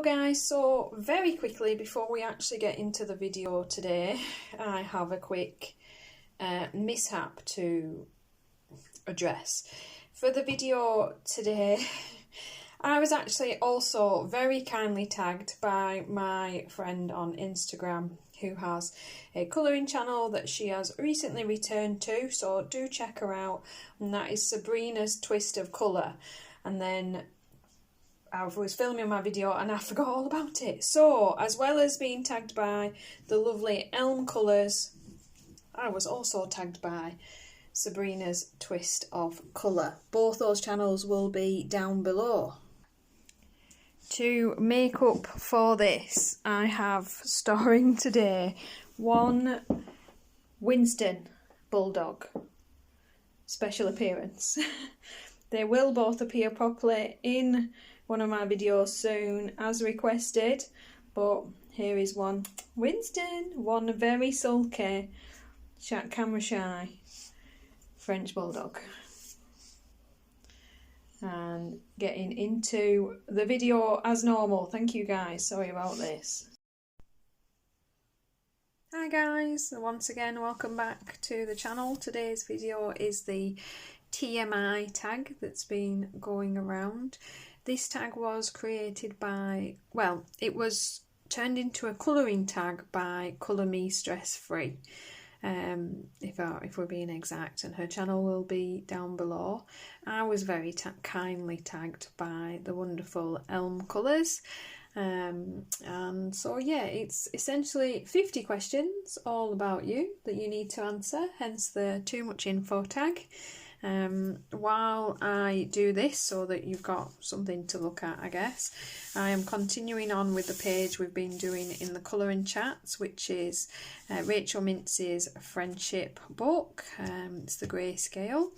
guys, so very quickly before we actually get into the video today, I have a quick mishap to address. For the video today, I was actually also very kindly tagged by my friend on Instagram who has a colouring channel that she has recently returned to, so do check her out, and that is Sabrina's Twist of Colour. And then I was filming my video and I forgot all about it. So, as well as being tagged by the lovely Elmcolors, I was also tagged by Sabrina's Twist of Colour. Both those channels will be down below. To make up for this, I have storing today one Winston Bulldog special appearance. They will both appear properly in one of my videos soon as requested, but here is one Winston, one very sulky, camera shy French Bulldog. And getting into the video as normal. Thank you guys, sorry about this. Hi guys, once again welcome back to the channel. Today's video is the TMI tag that's been going around. This tag was created by, well, it was turned into a colouring tag by Colormespiffy, if we're being exact, and her channel will be down below. I was very kindly tagged by the wonderful Elmcolors, and so yeah, it's essentially 50 questions all about you that you need to answer, hence the too much info tag. While I do this, so that you've got something to look at, I guess, I am continuing on with the page we've been doing in the colouring chats, which is Rachel Mintz's Friendship book. It's the grayscale,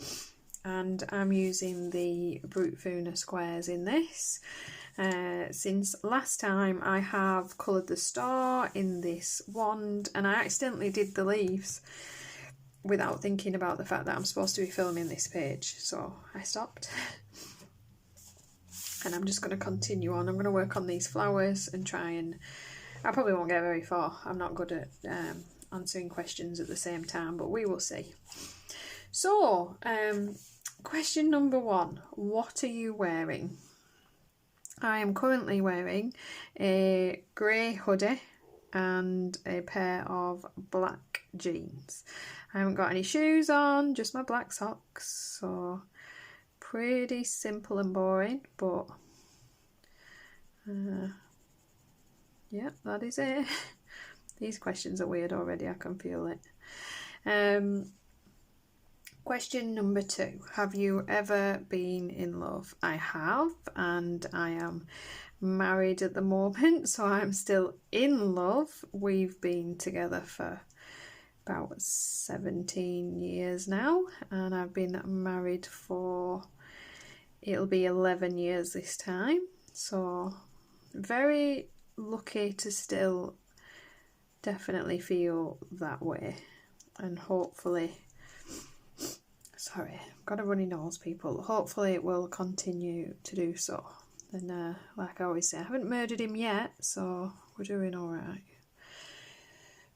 and I'm using the brutfuner squares in this. Since last time I have coloured the star in this wand, and I accidentally did the leaves without thinking about the fact that I'm supposed to be filming this page, so I stopped. And I'm just going to continue on. I'm going to work on these flowers and try and... I probably won't get very far. I'm not good at answering questions at the same time, but we will see. So, question number 1. What are you wearing? I am currently wearing a grey hoodie and a pair of black jeans. I haven't got any shoes on, just my black socks, so pretty simple and boring, but yeah, that is it. These questions are weird already, I can feel it. Question number 2. Have you ever been in love? I have, and I am married at the moment, so I'm still in love. We've been together for about 17 years now, and I've been married for, it'll be 11 years this time, so very lucky to still definitely feel that way, and hopefully, sorry, I've got a runny nose, people, hopefully it will continue to do so. And like I always say, I haven't murdered him yet, so we're doing alright.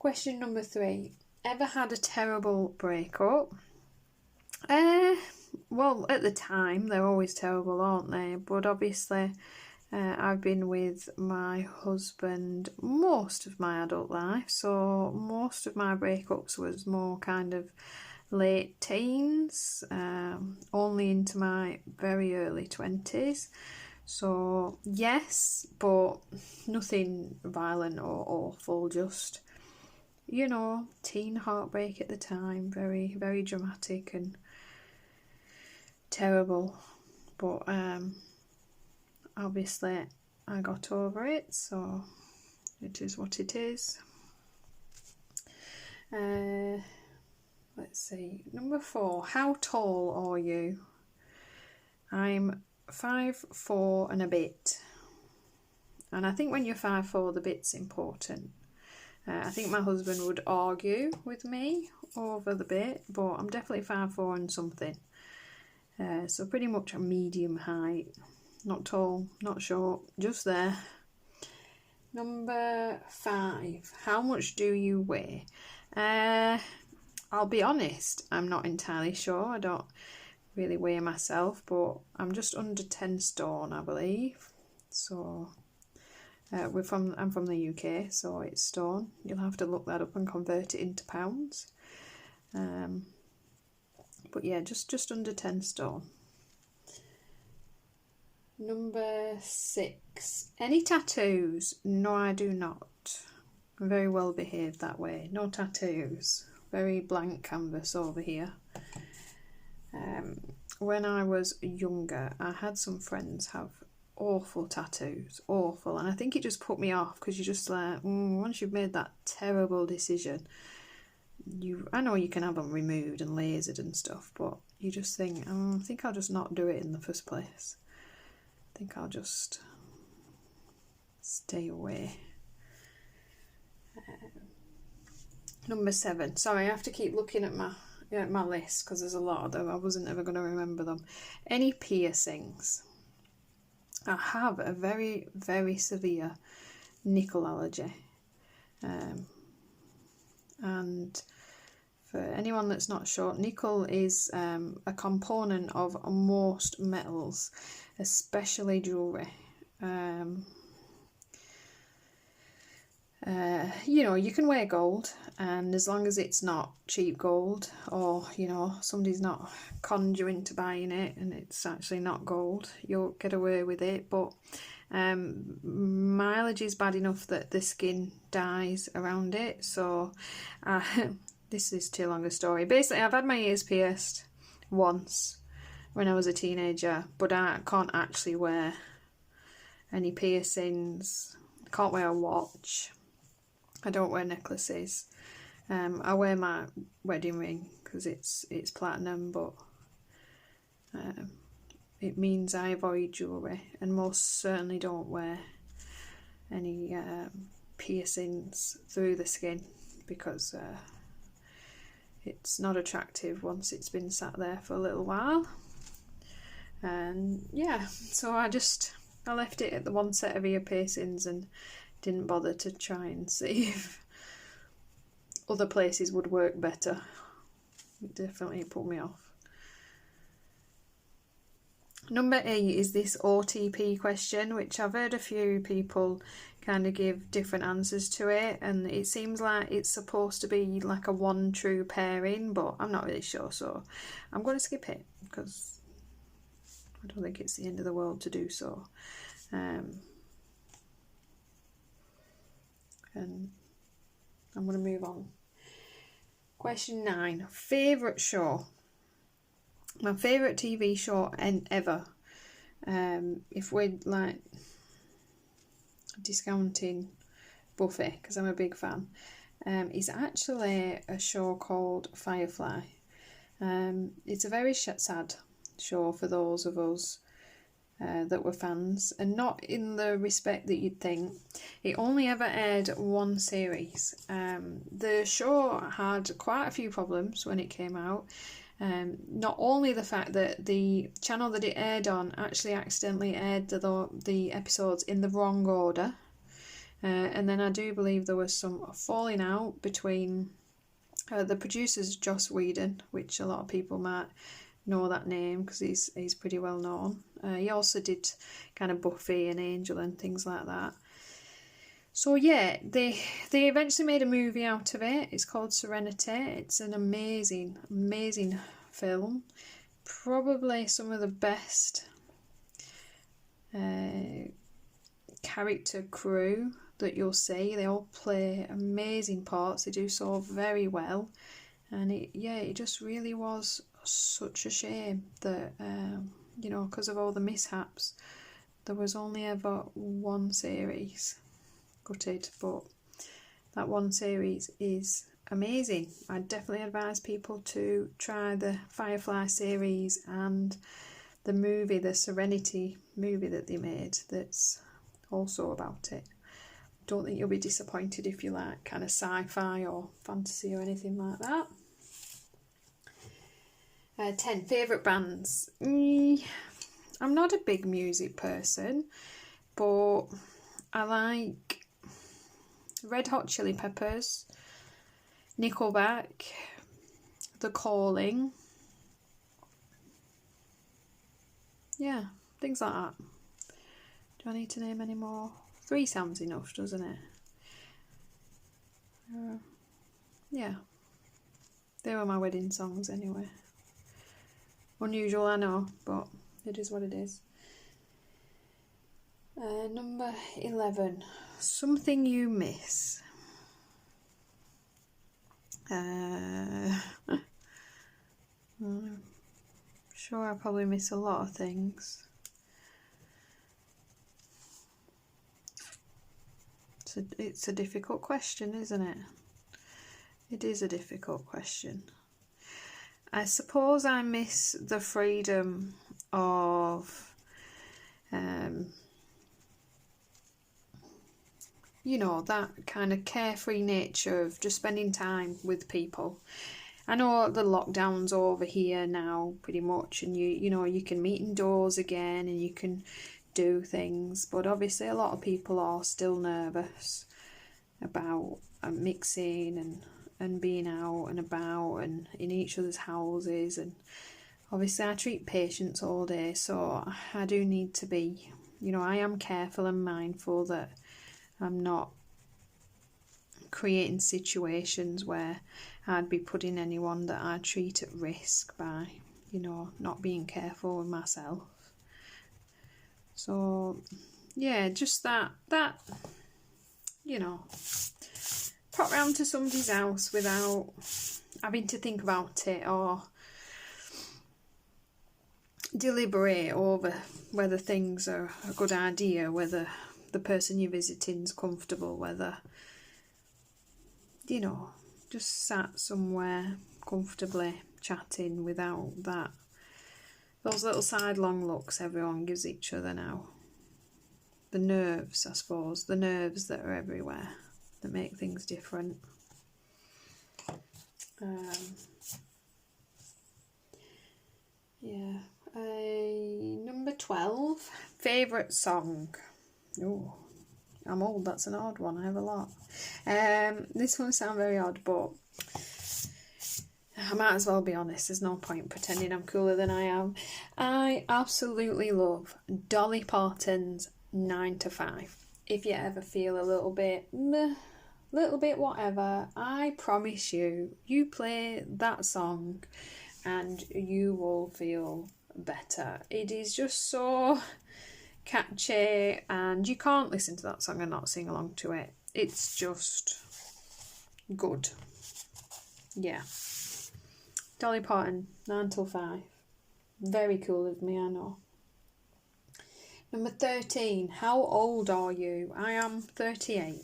Question number 3. Ever had a terrible breakup? Well, at the time, they're always terrible, aren't they? But obviously, I've been with my husband most of my adult life, so most of my breakups was more kind of late teens, only into my very early 20s. So yes, but nothing violent or awful, just, you know, teen heartbreak at the time, very, very dramatic and terrible, but obviously I got over it, so it is what it is. Let's see, number 4, how tall are you? I'm 5'4" and a bit, and I think when you're 5'4", the bit's important. I think my husband would argue with me over the bit, but I'm definitely 5'4" and something. So pretty much a medium height, not tall, not short, just there. Number 5. How much do you weigh? I'll be honest, I'm not entirely sure. I don't really weigh myself, but I'm just under 10 stone, I believe. So I'm from the UK, so it's stone. You'll have to look that up and convert it into pounds. But yeah, just under 10 stone. Number 6. Any tattoos? No, I do not. I'm very well behaved that way. No tattoos. Very blank canvas over here. When I was younger, I had some friends have awful tattoos. Awful. And I think it just put me off, because you're just like, once you've made that terrible decision, I know you can have them removed and lasered and stuff, but you just think, I think I'll just not do it in the first place. I think I'll just stay away. Number 7. Sorry, I have to keep looking at my list, because there's a lot of them. I wasn't ever going to remember them. Any piercings? I have a very, very severe nickel allergy. And for anyone that's not sure, nickel is a component of most metals, especially jewellery. You know, you can wear gold, and as long as it's not cheap gold, or, you know, somebody's not conned you into buying it and it's actually not gold, you'll get away with it. But my allergy is bad enough that the skin dies around it. So this is too long a story. Basically, I've had my ears pierced once when I was a teenager, but I can't actually wear any piercings. I can't wear a watch. I don't wear necklaces. I wear my wedding ring because it's platinum, but it means I avoid jewellery, and most certainly don't wear any piercings through the skin, because it's not attractive once it's been sat there for a little while. And yeah, so I left it at the one set of ear piercings and didn't bother to try and see if other places would work better. It definitely put me off. Number 8 is this OTP question, which I've heard a few people kind of give different answers to it, and it seems like it's supposed to be like a one true pairing, but I'm not really sure, so I'm going to skip it because I don't think it's the end of the world to do so. And I'm going to move on. Question 9. Favourite show? My favourite TV show ever, if we're like discounting Buffy, because I'm a big fan, is actually a show called Firefly. It's a very sad show for those of us that were fans, and not in the respect that you'd think. It only ever aired one series. The show had quite a few problems when it came out. Not only the fact that the channel that it aired on actually accidentally aired the episodes in the wrong order, and then I do believe there was some falling out between the producers, Joss Whedon, which a lot of people might know that name because he's pretty well known. He also did kind of Buffy and Angel and things like that. So yeah, they eventually made a movie out of it. It's called Serenity. It's an amazing film. Probably some of the best character crew that you'll see. They all play amazing parts. They do so very well. And it just really was such a shame that, you know, because of all the mishaps, there was only ever one series. Gutted, but that one series is amazing. I definitely advise people to try the Firefly series and the movie, the Serenity movie that they made, that's also about it. Don't think you'll be disappointed if you like kind of sci-fi or fantasy or anything like that. 10. Favourite bands? I'm not a big music person, but I like Red Hot Chili Peppers, Nickelback, The Calling. Yeah, things like that. Do I need to name any more? 3 sounds enough, doesn't it? Yeah. They were my wedding songs anyway. Unusual, I know, but it is what it is. Number 11. Something you miss. I'm sure I probably miss a lot of things. It's a difficult question, isn't it? It is a difficult question. I suppose I miss the freedom of, you know, that kind of carefree nature of just spending time with people. I know the lockdown's over here now, pretty much, and you know, you can meet indoors again and you can do things, but obviously a lot of people are still nervous about mixing and being out and about and in each other's houses, and obviously I treat patients all day, so I do need to be, you know, I am careful and mindful that I'm not creating situations where I'd be putting anyone that I treat at risk by, you know, not being careful with myself. So yeah, just that you know, pop round to somebody's house without having to think about it or deliberate over whether things are a good idea, whether the person you're visiting's comfortable, whether, you know, just sat somewhere comfortably chatting without those little sidelong looks everyone gives each other now. The nerves, I suppose, the nerves that are everywhere that make things different. Yeah. Number 12, favourite song. Oh, I'm old, that's an odd one, I have a lot. This one sounds very odd, but I might as well be honest, there's no point pretending I'm cooler than I am. I absolutely love Dolly Parton's 9 to 5. If you ever feel a little bit whatever, I promise you, you play that song and you will feel better. It is just so catchy, and you can't listen to that song and not sing along to it. It's just good. Yeah. Dolly Parton, 9 till 5. Very cool of me, I know. Number 13, how old are you? I am 38.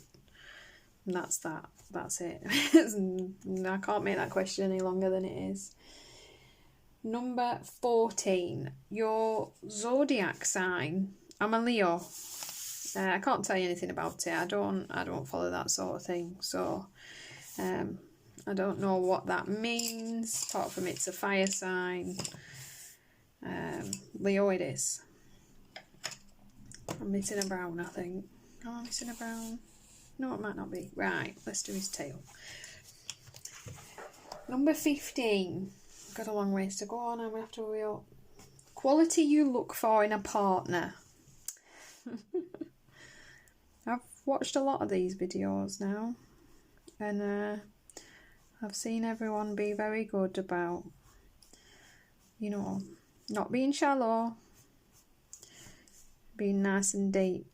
And that's that. That's it. I can't make that question any longer than it is. Number 14, your zodiac sign. I'm a Leo. I can't tell you anything about it. I don't follow that sort of thing. So I don't know what that means, apart from it's a fire sign. Leo it is. I'm missing a brown, I think. Am I missing a brown? No, it might not be. Right, let's do his tail. Number 15. Got a long ways to go on. I'm going to have to hurry up. Quality you look for in a partner. I've watched a lot of these videos now, and I've seen everyone be very good about, you know, not being shallow, being nice and deep,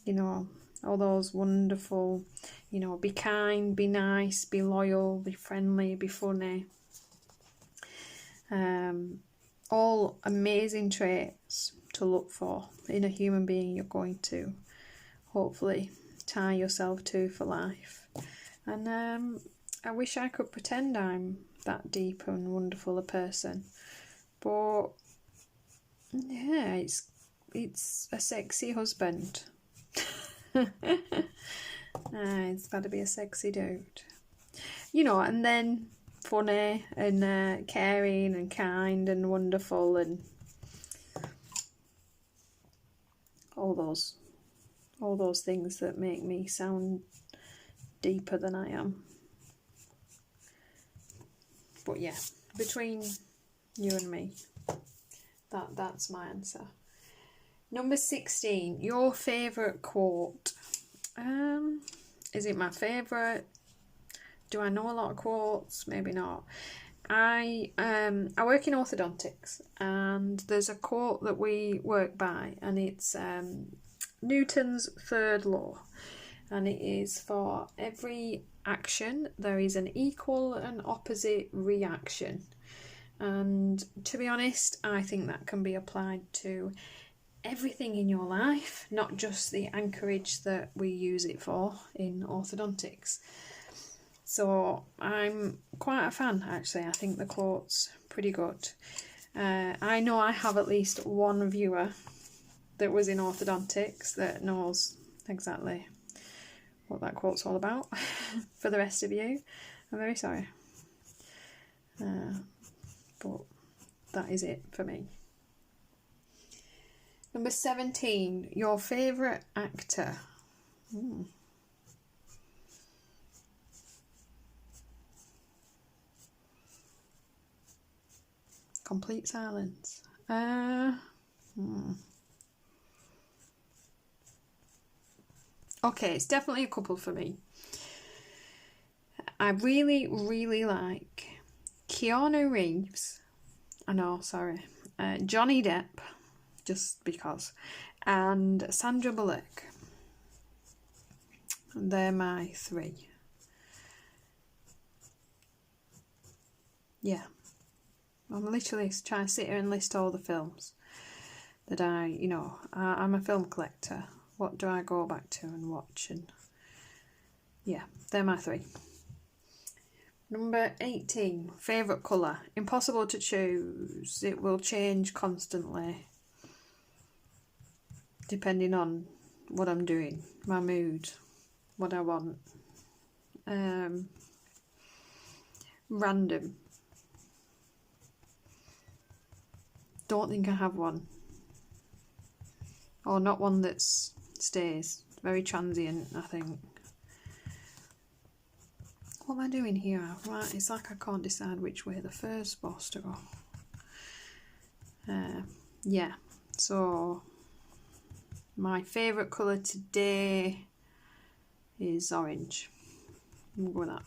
you know, all those wonderful, you know, be kind, be nice, be loyal, be friendly, be funny. All amazing traits to look for in a human being you're going to hopefully tie yourself to for life. And I wish I could pretend I'm that deep and wonderful a person, but yeah, it's a sexy husband. It's got to be a sexy dude, you know, and then funny and caring and kind and wonderful and all those things that make me sound deeper than I am. But yeah, between you and me, that's my answer. Number 16, your favourite quote. Is it my favourite? Do I know a lot of quotes? Maybe not. I work in orthodontics, and there's a quote that we work by, and it's Newton's third law, and it is, for every action there is an equal and opposite reaction. And to be honest, I think that can be applied to everything in your life, not just the anchorage that we use it for in orthodontics. So I'm quite a fan, actually. I think the quote's pretty good. I know I have at least one viewer that was in orthodontics that knows exactly what that quote's all about. For the rest of you, I'm very sorry. But that is it for me. Number 17, your favourite actor. Complete silence. Okay, it's definitely a couple for me. I really, really like Keanu Reeves. Johnny Depp, just because, and Sandra Bullock. They're my three. Yeah. I'm literally trying to sit here and list all the films that I'm a film collector. What do I go back to and watch? And yeah, they're my three. Number 18, favourite colour. Impossible to choose. It will change constantly, depending on what I'm doing, my mood, what I want. Random. Don't think I have one. Or not one that stays. Very transient, I think. What am I doing here? Right, it's like I can't decide which way the fur's supposed to go. Yeah, so my favourite colour today is orange. We'll go with that.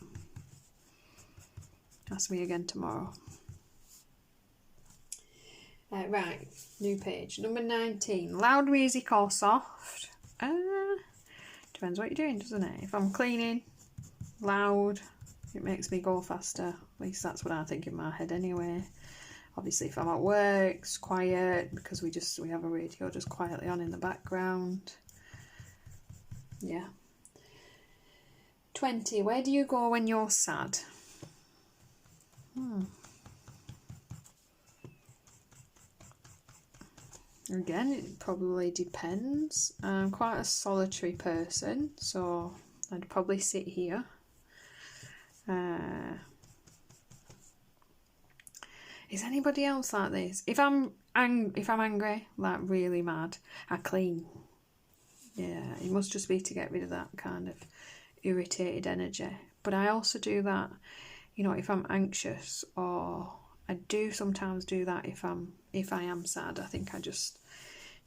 Ask me again tomorrow. Right, new page. Number 19. Loud music or soft? Depends what you're doing, doesn't it? If I'm cleaning, loud, it makes me go faster. At least that's what I think in my head anyway. Obviously, if I'm at work, it's quiet because we have a radio just quietly on in the background. Yeah. 20. Where do you go when you're sad? Again, it probably depends. I'm quite a solitary person, so I'd probably sit here. Is anybody else like this? If I'm angry, like really mad, I clean. Yeah, it must just be to get rid of that kind of irritated energy. But I also do that, if I'm anxious, or I do sometimes do that if I am sad. I think I just,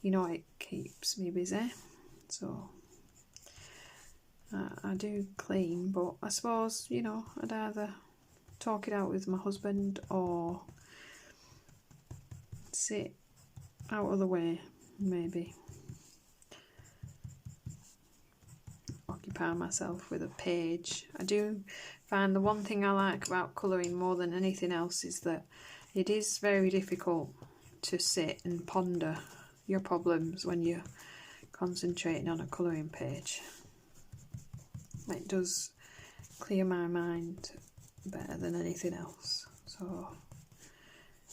it keeps me busy. So I do clean, but I suppose, I'd either talk it out with my husband or sit out of the way, maybe. Occupy myself with a page. I do find the one thing I like about colouring more than anything else is that it is very difficult to sit and ponder your problems when you're concentrating on a colouring page. It does clear my mind better than anything else. So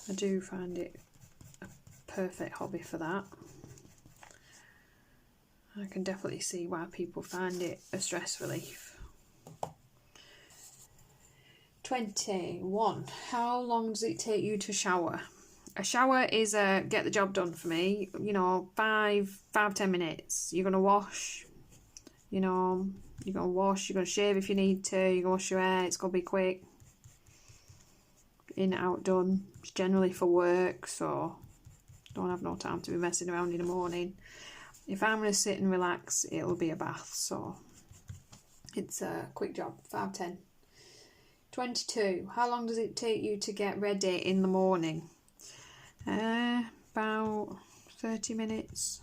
I do find it a perfect hobby for that. I can definitely see why people find it a stress relief. 21. How long does it take you to shower? A shower is a get the job done for me. 5-10 minutes. You're going to wash, You know, you're going to wash, you're going to shave if you need to, you're going to wash your hair, it's going to be quick. In, out, done. It's generally for work, so don't have no time to be messing around in the morning. If I'm going to sit and relax, it'll be a bath, so it's a quick job. 5:10. 22. How long does it take you to get ready in the morning? About 30 minutes.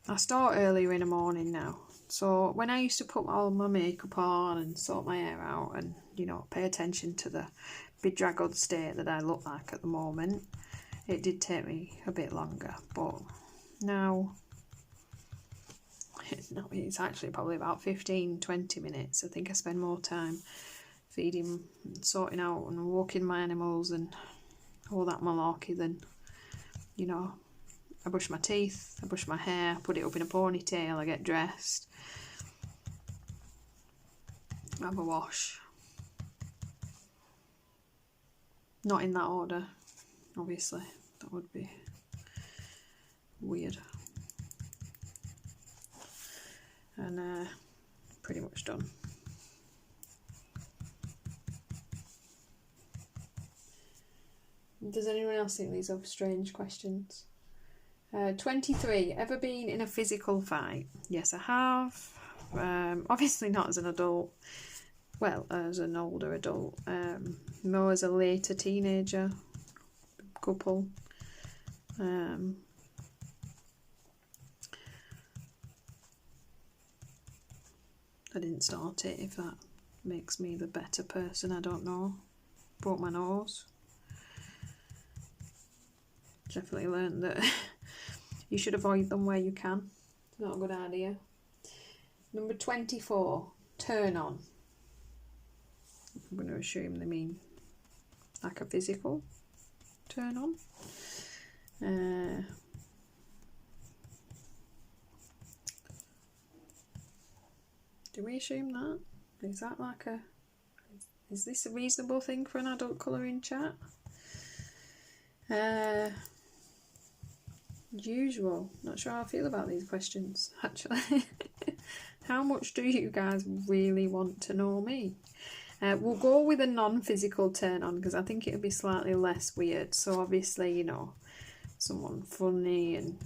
I start earlier in the morning now. So when I used to put all my makeup on and sort my hair out and, you know, pay attention to the bedraggled state that I look like at the moment, it did take me a bit longer. But now, it's actually probably about 15-20 minutes. I think I spend more time feeding, sorting out and walking my animals and all that malarkey than, you know, I brush my teeth, I brush my hair, put it up in a ponytail, I get dressed, have a wash. Not in that order, obviously, that would be weird. And pretty much done. Does anyone else think these are strange questions? 23. Ever been in a physical fight? Yes, I have. Obviously not as an adult. Well, as an older adult. More as a later teenager couple. I didn't start it, if that makes me the better person, I don't know. Broke my nose. Definitely learned that you should avoid them where you can. It's not a good idea. Number 24, turn on. I'm going to assume they mean like a physical turn on. Do we assume that? Is that like a... Is this a reasonable thing for an adult colouring chat? Usual. Not sure how I feel about these questions, actually. How much do you guys really want to know me? We'll go with a non-physical turn on because I think it'll be slightly less weird. So obviously, you know, someone funny and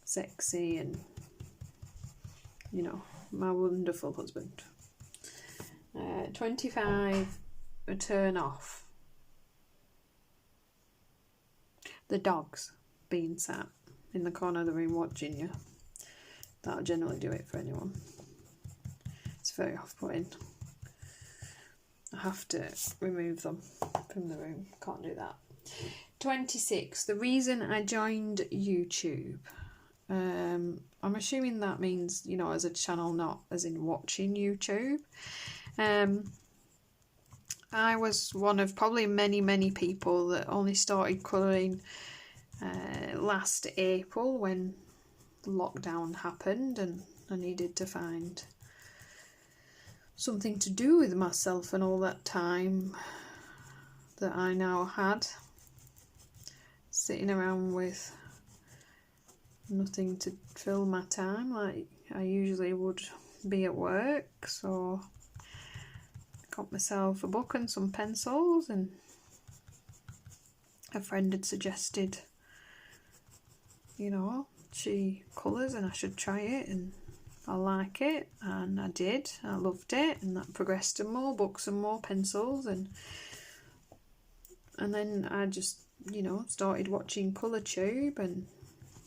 sexy and, you know, my wonderful husband. 25, a turn off. The dogs being sat in the corner of the room watching you. That'll generally do it for anyone. It's very off-putting. I have to remove them from the room. Can't do that. 26. The reason I joined YouTube. I'm assuming that means, you know, as a channel, not as in watching YouTube. I was one of probably many people that only started colouring last April when lockdown happened and I needed to find something to do with myself and all that time that I now had sitting around with nothing to fill my time like I usually would be at work. So I got myself a book and some pencils, and a friend had suggested, you know, she colours and I should try it, and I like it, and I did. I loved it, and that progressed to more books and more pencils, and then I just, you know, started watching ColourTube and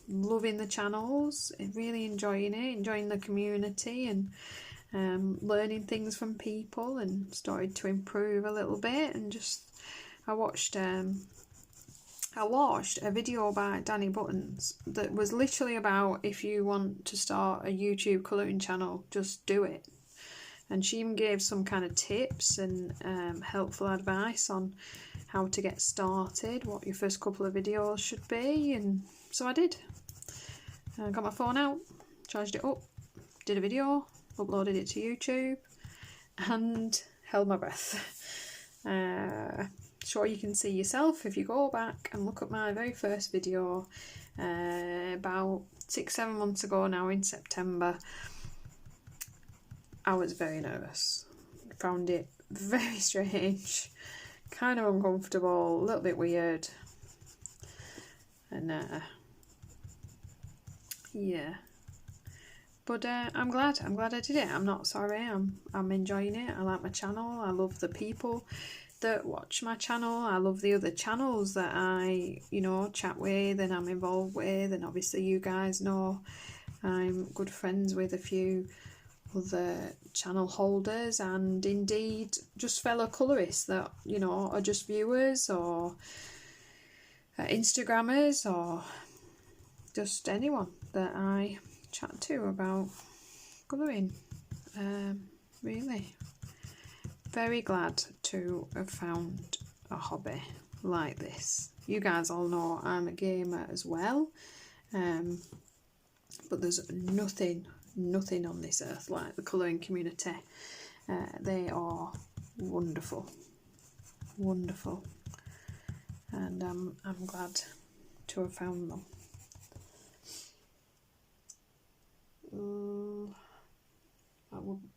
loving the channels, and really enjoying it, enjoying the community, and learning things from people, and started to improve a little bit. And just I watched a video by Danny Buttons that was literally about, if you want to start a YouTube colouring channel, just do it. And she even gave some kind of tips and helpful advice on how to get started, what your first couple of videos should be. And so I did. I got my phone out, charged it up, did a video, uploaded it to YouTube, and held my breath. Sure, you can see yourself if you go back and look at my very first video. about 6-7 months ago now in September. I was very nervous. Found it very strange, kind of uncomfortable, a little bit weird. And yeah. But I'm glad I did it. I'm not sorry. I'm enjoying it. I like my channel. I love the people that watch my channel. I love the other channels that I, chat with and I'm involved with. And obviously you guys know I'm good friends with a few other channel holders and indeed just fellow colorists that, are just viewers or Instagrammers or just anyone that I chat to about colouring. Really very glad to have found a hobby like this. You guys all know I'm a gamer as well, but there's nothing on this earth like the colouring community. They are wonderful, and I'm glad to have found them.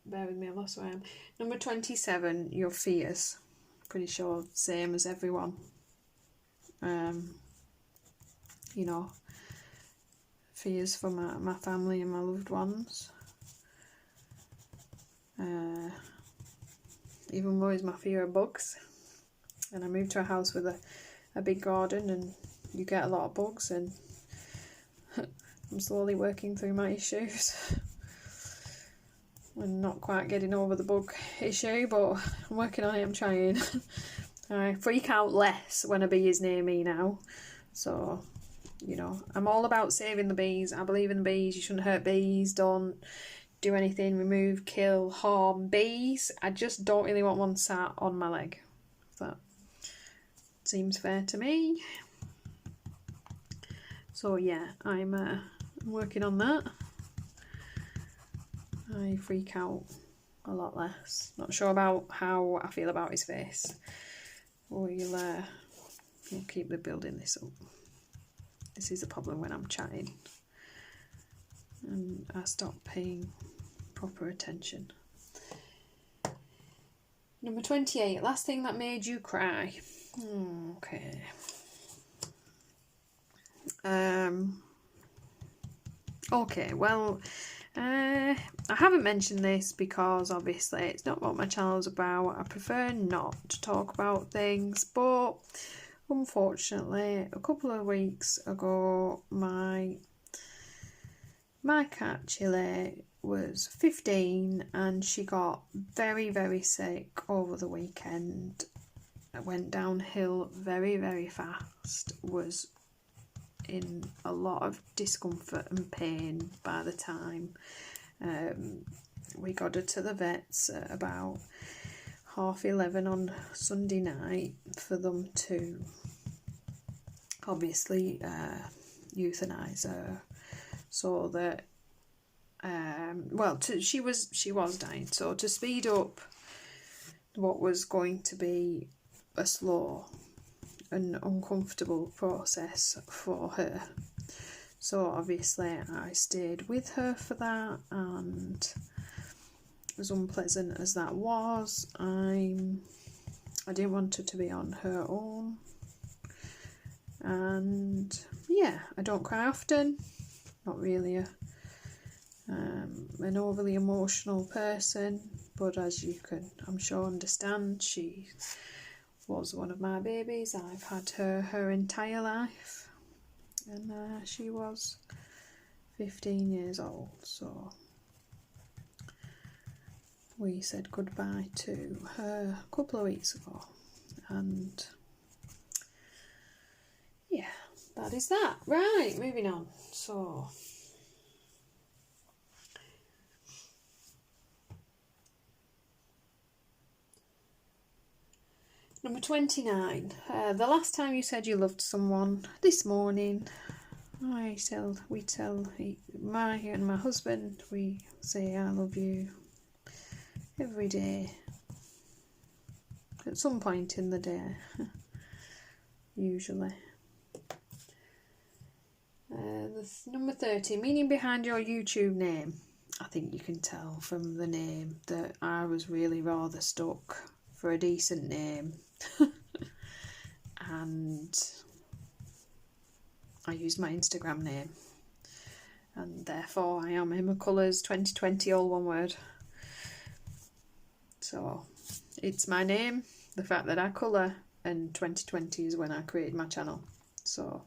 Bear with me, I lost where I am. Number 27, your fears. Pretty sure same as everyone. Fears for my family and my loved ones. Even more is my fear of bugs. And I moved to a house with a big garden and you get a lot of bugs, and I'm slowly working through my issues. I'm not quite getting over the bug issue, but I'm working on it, I'm trying. I freak out less when a bee is near me now. So, I'm all about saving the bees. I believe in the bees. You shouldn't hurt bees. Don't do anything, remove, kill, harm bees. I just don't really want one sat on my leg. That seems fair to me. So yeah, I'm working on that. I freak out a lot less. Not sure about how I feel about his face. We'll keep building this up. This is a problem when I'm chatting and I stop paying proper attention. Number 28, last thing that made you cry. Okay. Okay, well, I haven't mentioned this because obviously it's not what my channel's about. I prefer not to talk about things, but unfortunately a couple of weeks ago my cat Chile was 15 and she got very, very sick over the weekend. It went downhill very, very fast, was in a lot of discomfort and pain by the time we got her to the vets at about 11:30 on Sunday night for them to obviously euthanize her, so that she was dying, so to speed up what was going to be a slow and uncomfortable process for her. So obviously I stayed with her for that, and as unpleasant as that was, I didn't want her to be on her own. And yeah, I don't cry often, not really an overly emotional person, but as you can, I'm sure, understand, she was one of my babies. I've had her entire life, and she was 15 years old, so we said goodbye to her a couple of weeks ago, and yeah, that is that. Right, moving on. So number 29. The last time you said you loved someone. This morning, my and my husband, we say I love you every day. At some point in the day, usually. Number 30, meaning behind your YouTube name. I think you can tell from the name that I was really rather stuck for a decent name. And I used my Instagram name. And therefore I am Elmcolors 2020, all one word. So it's my name, the fact that I colour, and 2020 is when I created my channel. So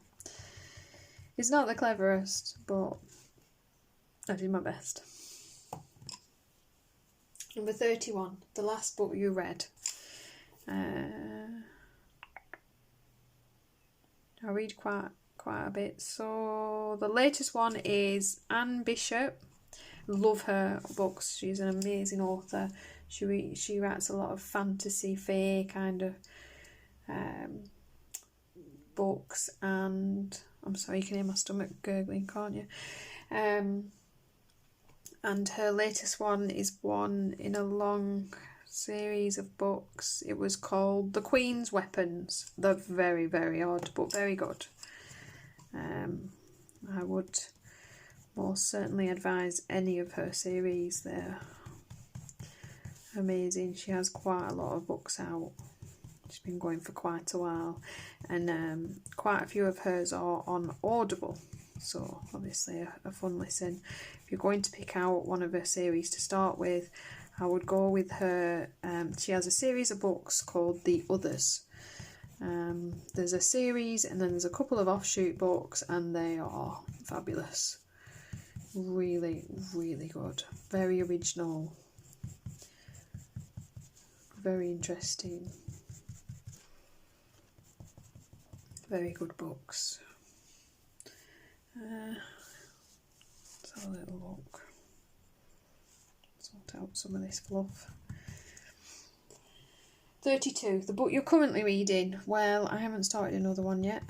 it's not the cleverest, but I did my best. Number 31, the last book you read. I read quite a bit. So the latest one is Anne Bishop. Love her books. She's an amazing author. She writes a lot of fantasy, fae kind of books, and I'm sorry, you can hear my stomach gurgling, can't you? And her latest one is one in a long series of books. It was called The Queen's Weapons. They're very, very odd, but very good. I would most certainly advise any of her series. They're amazing. She has quite a lot of books out. She's been going for quite a while, and quite a few of hers are on Audible, so obviously a fun listen. If you're going to pick out one of her series to start with, I would go with her. She has a series of books called The Others. There's a series and then there's a couple of offshoot books, and they are fabulous. Really, really good. Very original. Very interesting. Very good books. Let's have a little look. Sort out some of this fluff. 32. The book you're currently reading. Well, I haven't started another one yet.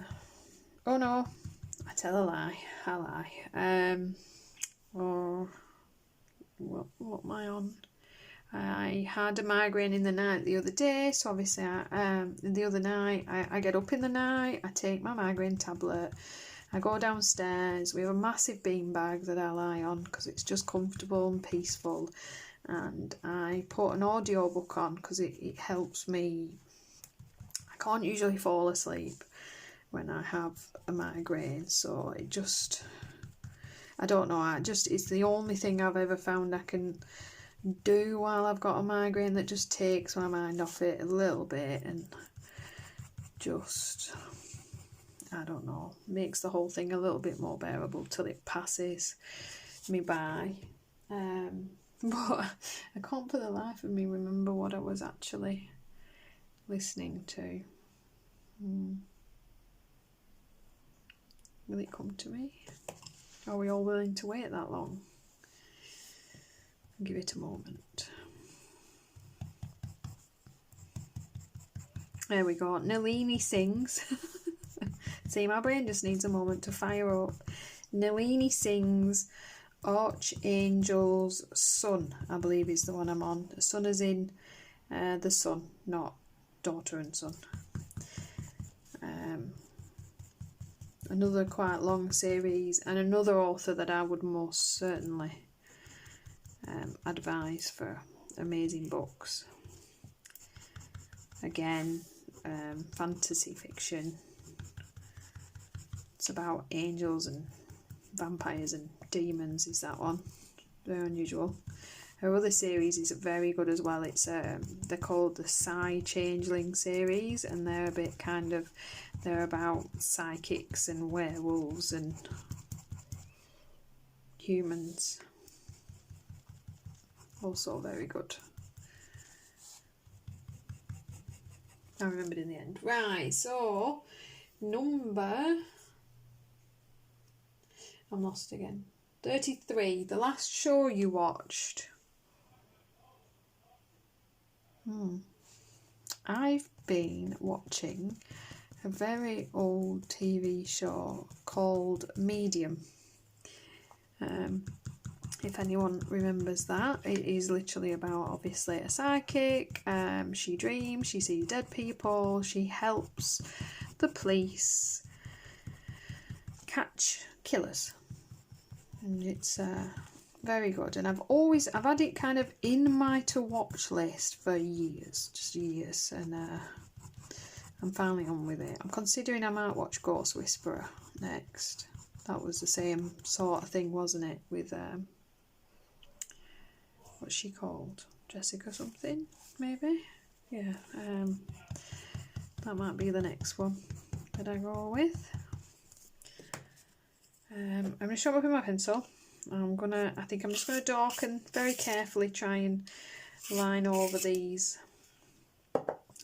Oh no, I tell a lie. I lie. What am I on? I had a migraine in the night the other day, so obviously the other night I get up in the night, I take my migraine tablet, I go downstairs. We have a massive beanbag that I lie on because it's just comfortable and peaceful, and I put an audio book on because it helps me. I can't usually fall asleep when I have a migraine, so it just, I don't know, it's the only thing I've ever found I can do while I've got a migraine that just takes my mind off it a little bit, and just, I don't know, makes the whole thing a little bit more bearable till it passes me by. But I can't for the life of me remember what I was actually listening to. Will it come to me? Are we all willing to wait that long? Give it a moment. There we go. Nalini sings. See, my brain just needs a moment to fire up. Nalini sings Archangel's Son, I believe is the one I'm on. Son as in the son, not daughter and son. Another quite long series, and another author that I would most certainly advise for amazing books. Again, fantasy fiction. It's about angels and vampires and demons, is that one. Very unusual. Her other series is very good as well. It's they're called the Changeling series, and they're a bit kind of, they're about psychics and werewolves and humans. Also very good. I remembered in the end. Right, so number, I'm lost again. 33. The last show you watched. I've been watching a very old TV show called Medium. If anyone remembers that, it is literally about, obviously, a psychic. She dreams, she sees dead people, she helps the police catch Killers, and it's very good. And I've had it kind of in my to watch list for years, just years, and I'm finally on with it. I'm considering I might watch Ghost Whisperer next. That was the same sort of thing, wasn't it, with what's she called, Jessica something, maybe? Yeah, that might be the next one that I go with. I'm going to show up with my pencil. I think I'm just going to darken very carefully, try and line over these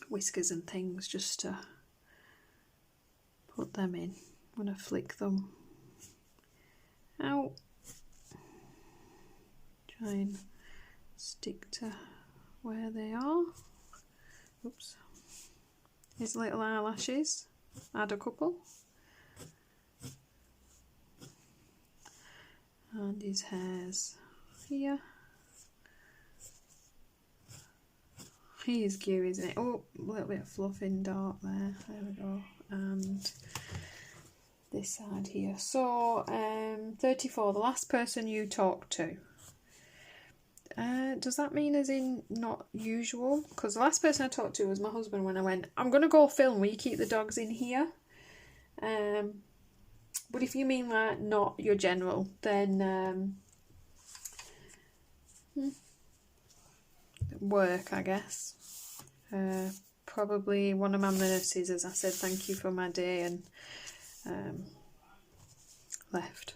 whiskers and things just to put them in. I'm going to flick them out. Try and stick to where they are. Oops. His little eyelashes. Add a couple. And his hair's here. He is cute, isn't it? Oh, a little bit of fluff in dark there. There we go. And this side here. So, 34, the last person you talked to. Does that mean as in not usual? Because the last person I talked to was my husband when I went, I'm going to go film, will you keep the dogs in here? But if you mean like not your general, then work, I guess. Probably one of my nurses, as I said, thank you for my day, and left.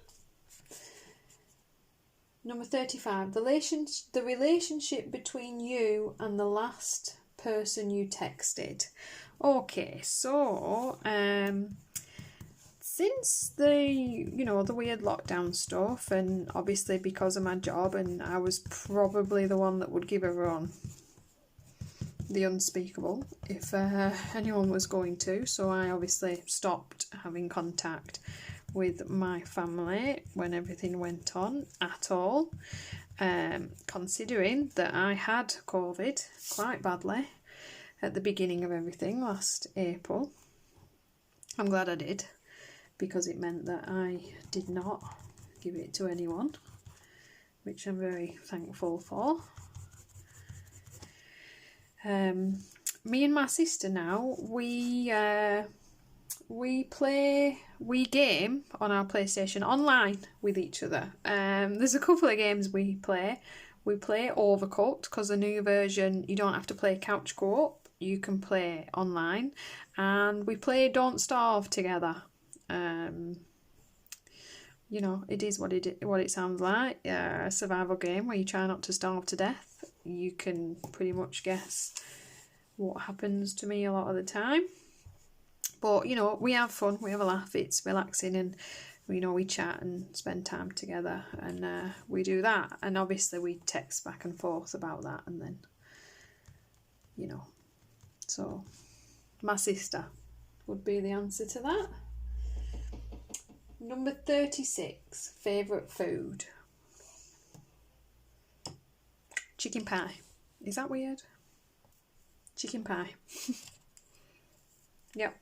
Number 35, the relationship between you and the last person you texted. Okay, so since the weird lockdown stuff, and obviously because of my job, and I was probably the one that would give everyone the unspeakable if anyone was going to, so I obviously stopped having contact with my family when everything went on at all, considering that I had COVID quite badly at the beginning of everything last April. I'm glad I did, because it meant that I did not give it to anyone, which I'm very thankful for. Me and my sister now, we game on our PlayStation online with each other. There's a couple of games we play. We play Overcooked, because the new version, you don't have to play couch co-op, you can play online. And we play Don't Starve together. It is what it sounds like, a survival game where you try not to starve to death. You can pretty much guess what happens to me a lot of the time. But, we have fun, we have a laugh, it's relaxing, and, we chat and spend time together, and we do that. And obviously we text back and forth about that, and then, so my sister would be the answer to that. Number 36, favourite food. Chicken pie. Is that weird? Chicken pie. Yep.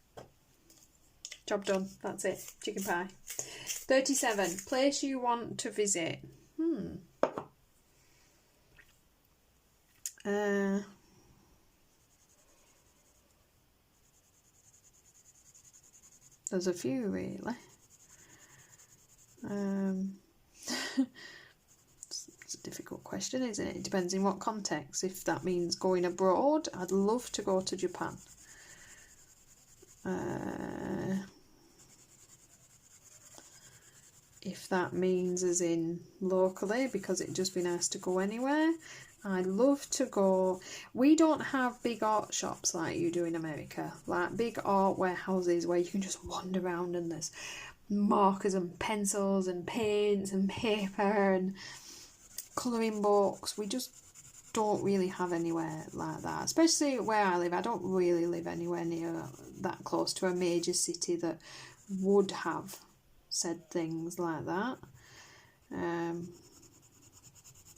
Job done. That's it. Chicken pie. 37, place you want to visit. There's a few, really. It's a difficult question, isn't it? It depends in what context. If that means going abroad, I'd love to go to Japan. If that means as in locally, because it'd just be nice to go anywhere, I'd love to go. We don't have big art shops like you do in America, like big art warehouses where you can just wander around and there's markers and pencils and paints and paper and colouring books. We just don't really have anywhere like that, especially where I live. I don't really live anywhere near that close to a major city that would have said things like that.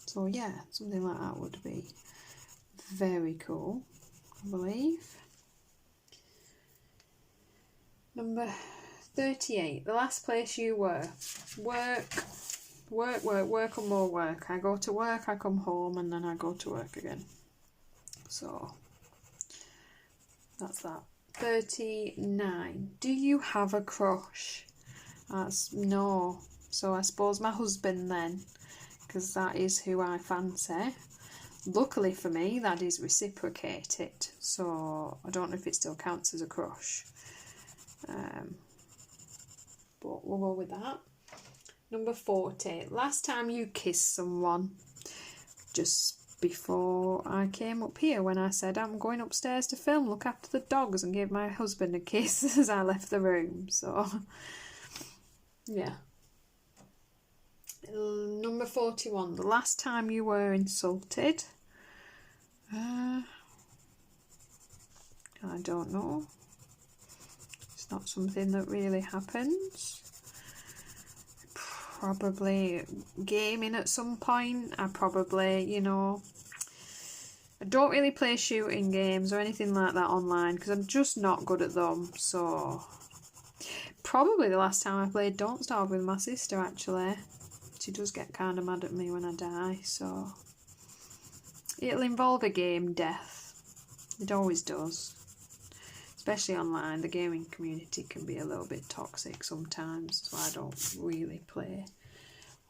So yeah, something like that would be very cool, I believe. Number 38. The last place you were. Work, and more work. I go to work, I come home, and then I go to work again. So, that's that. 39. Do you have a crush? That's no. So I suppose my husband then, because that is who I fancy. Luckily for me, that is reciprocated. So I don't know if it still counts as a crush. But we'll go with that. Number 40. Last time you kissed someone. Just before I came up here, when I said I'm going upstairs to film, look after the dogs, and gave my husband a kiss as I left the room. So, yeah. Number 41. The last time you were insulted. I don't know. It's not something that really happens. Probably gaming at some point. I probably, you know, I don't really play shooting games or anything like that online because I'm just not good at them. So probably the last time I played Don't Starve with my sister, actually. She does get kind of mad at me when I die, so it'll involve a game death. It always does. Especially online, the gaming community can be a little bit toxic sometimes, so I don't really play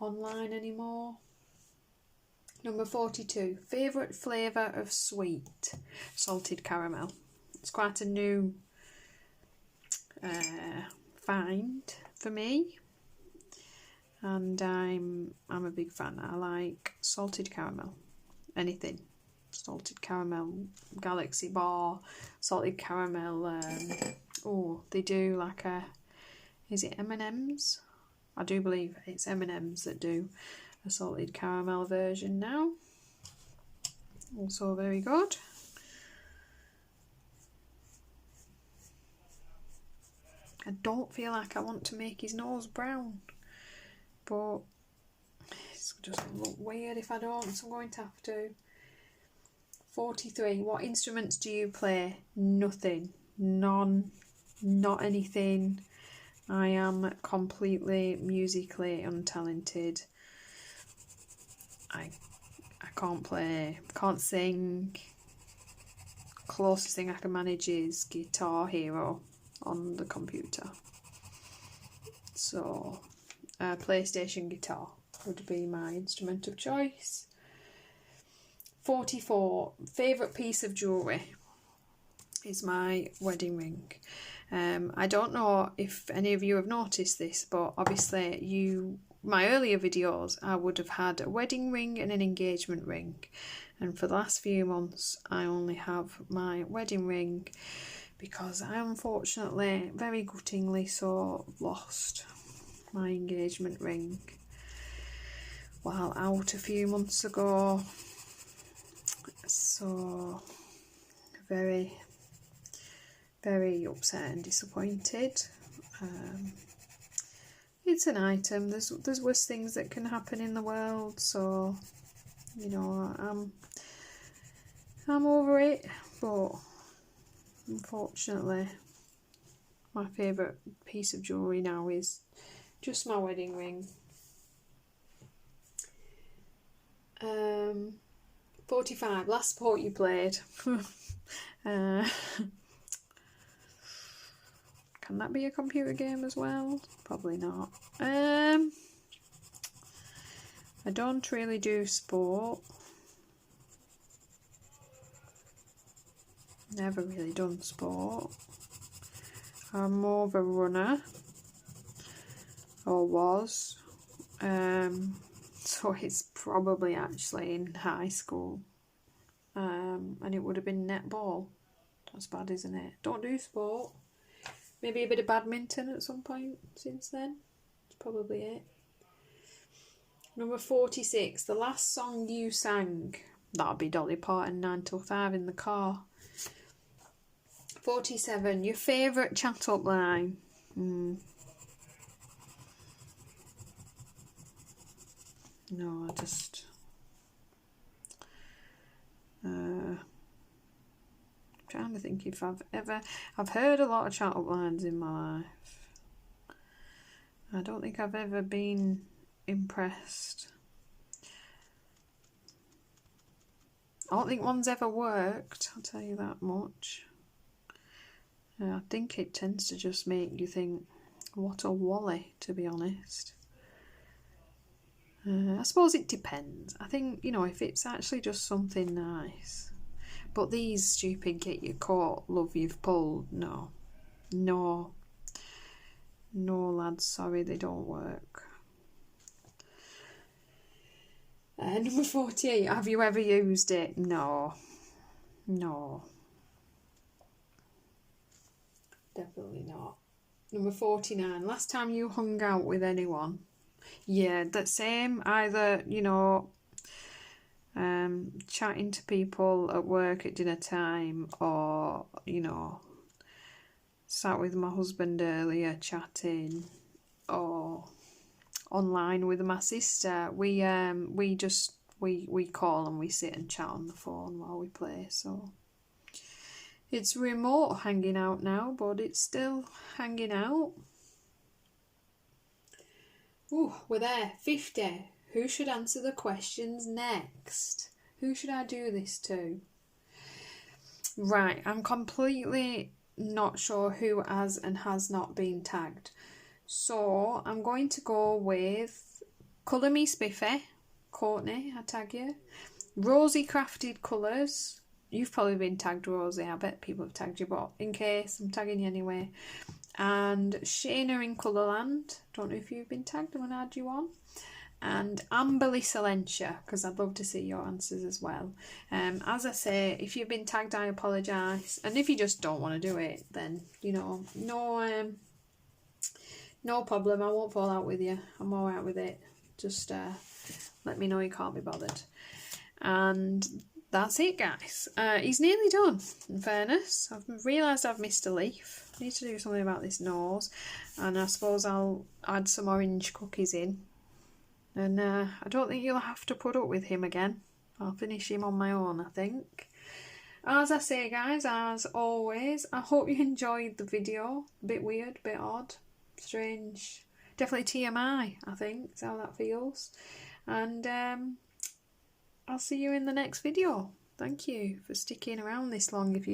online anymore. Number 42. Favourite flavour of sweet? Salted caramel. It's quite a new find for me, and I'm a big fan. I like salted caramel. Anything. Salted caramel, galaxy bar, salted caramel. Oh, they do like a, is it M&M's? I do believe it's M&M's that do a salted caramel version now. Also very good. I don't feel like I want to make his nose brown, but it's just look weird if I don't, so I'm going to have to. 43. What instruments do you play? Nothing. None. Not anything. I am completely musically untalented. I can't play, can't sing. Closest thing I can manage is Guitar Hero on the computer. So, PlayStation guitar would be my instrument of choice. 44. Favourite piece of jewellery is my wedding ring. I don't know if any of you have noticed this, but obviously my earlier videos I would have had a wedding ring and an engagement ring, and for the last few months I only have my wedding ring because I unfortunately, very guttingly so, lost my engagement ring while out a few months ago. So very, very upset and disappointed. It's an item. There's worse things that can happen in the world, so you know I'm over it. But unfortunately, my favourite piece of jewellery now is just my wedding ring. 45. Last sport you played. Can that be a computer game as well? Probably not. I don't really do sport. Never really done sport. I'm more of a runner. Or was. So it's probably actually in high school. And it would have been netball. That's bad, isn't it? Don't do sport. Maybe a bit of badminton at some point since then. That's probably it. Number 46. The last song you sang. That'll be Dolly Parton, 9 till 5 in the car. 47. Your favourite chat up line. No, I just... trying to think if I've heard a lot of chat up lines in my life. I don't think I've ever been impressed. I don't think one's ever worked, I'll tell you that much. I think it tends to just make you think, what a wally, to be honest. I suppose it depends. I think, you know, if it's actually just something nice. But these stupid get you caught, love you've pulled, no. No. No, lads, sorry, they don't work. Number 48, have you ever used it? No. No. Definitely not. Number 49, last time you hung out with anyone? Yeah, the same. Either, you know, chatting to people at work at dinner time, or, you know, sat with my husband earlier chatting, or online with my sister. We call and we sit and chat on the phone while we play. So it's remote hanging out now, but it's still hanging out. Ooh, we're there. 50. Who should answer the questions next? Who should I do this to? Right, I'm completely not sure who has and has not been tagged. So I'm going to go with Colormespiffy. Courtney, I tag you. Rosie Crafted Colours. You've probably been tagged, Rosie. I bet people have tagged you, but in case, I'm tagging you anyway. And Shaina in Colourland. Don't know if you've been tagged. I'm going to add you on. And Amberle silencia, because I'd love to see your answers as well. As I say, if you've been tagged, I apologise. And if you just don't want to do it, then, you know, no problem. I won't fall out with you. I'm all right with it. Just let me know you can't be bothered. And that's it, guys. He's nearly done, in fairness. I've realised I've missed a leaf. I need to do something about this nose. And I suppose I'll add some orange cookies in. And I don't think you'll have to put up with him again. I'll finish him on my own, I think. As I say, guys, as always, I hope you enjoyed the video. A bit weird, a bit odd, strange. Definitely TMI, I think, is how that feels. And I'll see you in the next video. Thank you for sticking around this long if you